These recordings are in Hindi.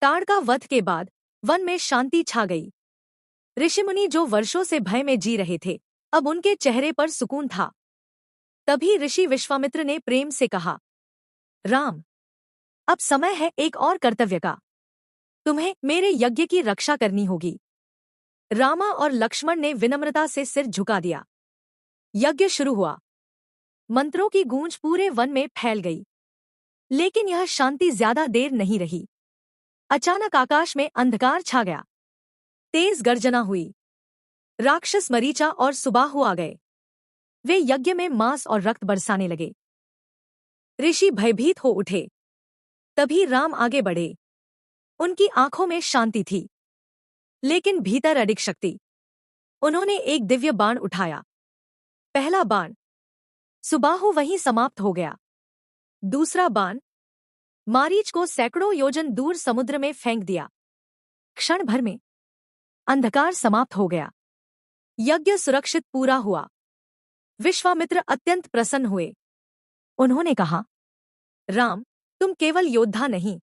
ताड़का वध के बाद वन में शांति छा गई। ऋषिमुनि जो वर्षों से भय में जी रहे थे, अब उनके चेहरे पर सुकून था। तभी ऋषि विश्वामित्र ने प्रेम से कहा, राम, अब समय है एक और कर्तव्य का। तुम्हें मेरे यज्ञ की रक्षा करनी होगी। रामा और लक्ष्मण ने विनम्रता से सिर झुका दिया। यज्ञ शुरू हुआ। मंत्रों की गूंज पूरे वन में फैल गई। लेकिन यह शांति ज्यादा देर नहीं रही। अचानक आकाश में अंधकार छा गया। तेज गर्जना हुई। राक्षस मरीचा और सुबाहु आ गए। वे यज्ञ में मांस और रक्त बरसाने लगे। ऋषि भयभीत हो उठे। तभी राम आगे बढ़े। उनकी आंखों में शांति थी, लेकिन भीतर अडिग शक्ति। उन्होंने एक दिव्य बाण उठाया। पहला बाण, सुबाहु वहीं समाप्त हो गया। दूसरा बाण, मारीच को सैकड़ों योजन दूर समुद्र में फेंक दिया। क्षण भर में अंधकार समाप्त हो गया। यज्ञ सुरक्षित पूरा हुआ। विश्वामित्र अत्यंत प्रसन्न हुए। उन्होंने कहा, राम, तुम केवल योद्धा नहीं,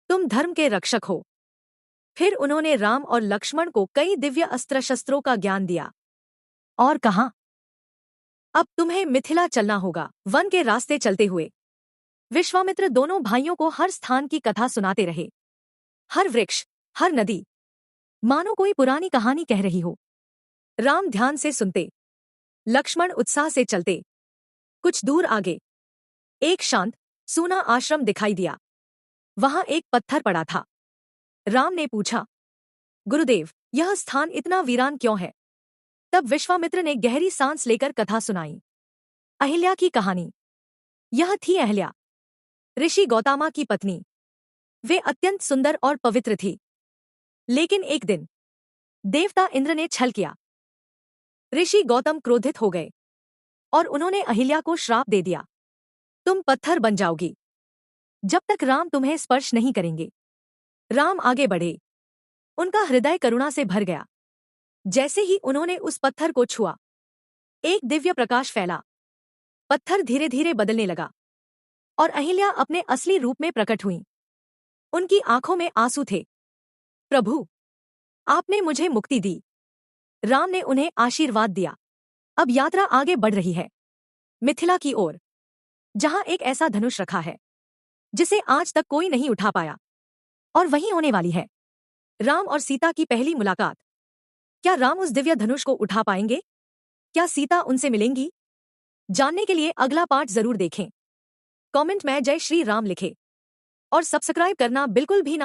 तुम धर्म के रक्षक हो। फिर उन्होंने राम और लक्ष्मण को कई दिव्य अस्त्र शस्त्रों का ज्ञान दिया और कहा, अब तुम्हें मिथिला चलना होगा। वन के रास्ते चलते हुए विश्वामित्र दोनों भाइयों को हर स्थान की कथा सुनाते रहे। हर वृक्ष, हर नदी, मानो कोई पुरानी कहानी कह रही हो। राम ध्यान से सुनते, लक्ष्मण उत्साह से चलते। कुछ दूर आगे एक शांत, सूना आश्रम दिखाई दिया। वहां एक पत्थर पड़ा था। राम ने पूछा, गुरुदेव, यह स्थान इतना वीरान क्यों है? तब विश्वामित्र ने गहरी सांस लेकर कथा सुनाई। अहिल्या की कहानी। यह थी अहिल्या, ऋषि गौतमा की पत्नी। वे अत्यंत सुंदर और पवित्र थी। लेकिन एक दिन देवता इंद्र ने छल किया। ऋषि गौतम क्रोधित हो गए और उन्होंने अहिल्या को श्राप दे दिया, तुम पत्थर बन जाओगी जब तक राम तुम्हें स्पर्श नहीं करेंगे। राम आगे बढ़े। उनका हृदय करुणा से भर गया। जैसे ही उन्होंने उस पत्थर को छुआ, एक दिव्य प्रकाश फैला। पत्थर धीरे धीरे बदलने लगा और अहिल्या अपने असली रूप में प्रकट हुई। उनकी आंखों में आंसू थे। प्रभु, आपने मुझे मुक्ति दी। राम ने उन्हें आशीर्वाद दिया। अब यात्रा आगे बढ़ रही है, मिथिला की ओर, जहां एक ऐसा धनुष रखा है जिसे आज तक कोई नहीं उठा पाया, और वहीं होने वाली है राम और सीता की पहली मुलाकात। क्या राम उस दिव्य धनुष को उठा पाएंगे? क्या सीता उनसे मिलेंगी? जानने के लिए अगला पार्ट जरूर देखें। कमेंट में जय श्री राम लिखें और सब्सक्राइब करना बिल्कुल भी ना